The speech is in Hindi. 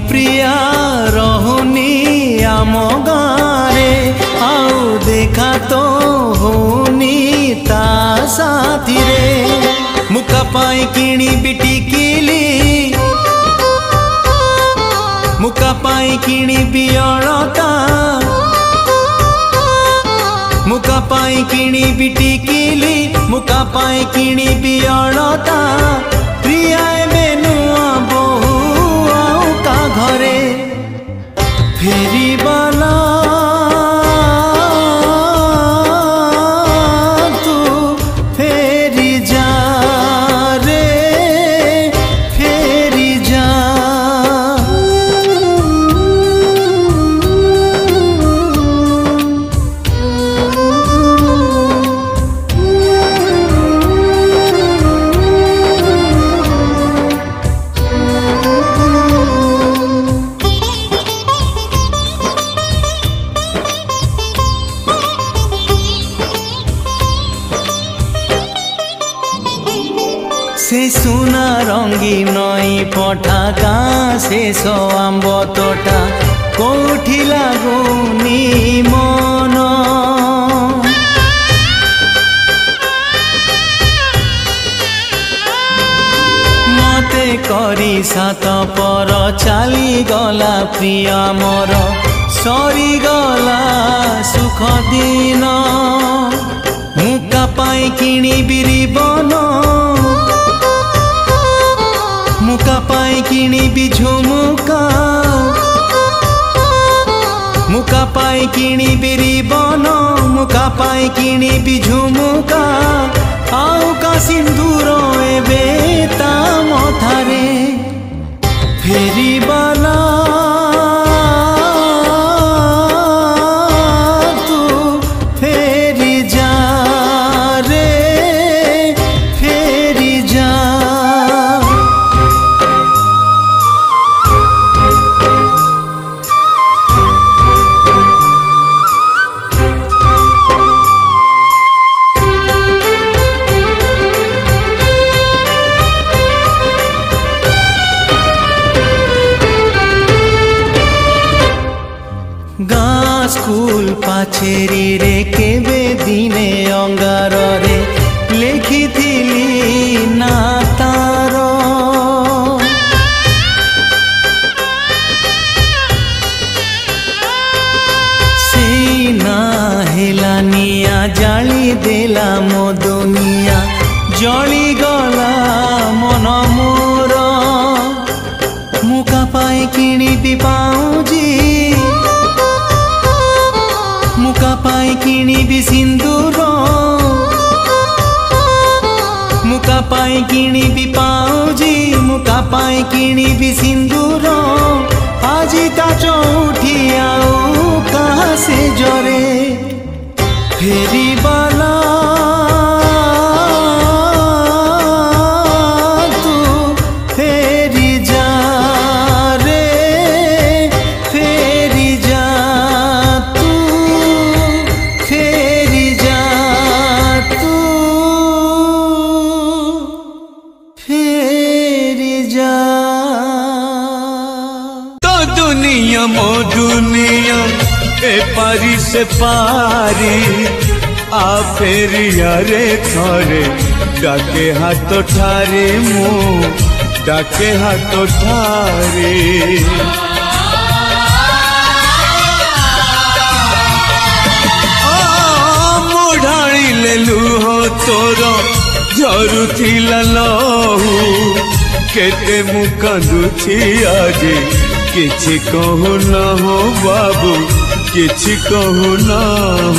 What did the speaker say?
प्रिया रहुनी आम गारे आउ देखा तो होनी ता साथी रे मुका पाई किणी बिटिकिली मुका पाई किणी बियलता मुका पाई किणी बिटिकिली मुका पाई किणी बियलता प्रिया एबे नुआ बहु आउ का घरे फेरी बाला तू फेरी जा रे फेरी जा से सुना रंगी नई पठाका से सो आंब तोटा कोठी लागुनी मन मते करी सात पर चाली गला प्रिय मोर सरी गला सुख दिन मुका पाई किणी बिरिबन मुका पाई किणी भी झुमुका मुका पाई किणी बिरिबन मुका पाई किणी भी झुमुका आउ का सिंदूर एबे ता मथारे फेरी बाला तू फेरी जा रे फेरी जा गाँ स्कूल पाछेरी रे केबे दिने अंगार रे लेखी थिली ना तार सेई ना हेलानिया जाली देला मो दुनिया जली गला मन मोर मुका पाई किणी भी पाऊजी मुका पाई किणी भी सिंदूर मुका पाई किणी भी पाऊजी मुका पाई किणी भी सिंदूर आजी ता चौठी आउ कहाँ से जरे फेरी बाला तू फेरी जा रे फेरी जा मो दुनिया ए पारी से पारी आ फेरिया रे थरे डाके हाथ ठारे मु डाके हाथ ठारे मुढ़ाई लेलु हो तोर झरुथिला लहू केते मु कांदुछि आजे किछि कहू न हो बाबू किछि कहू न।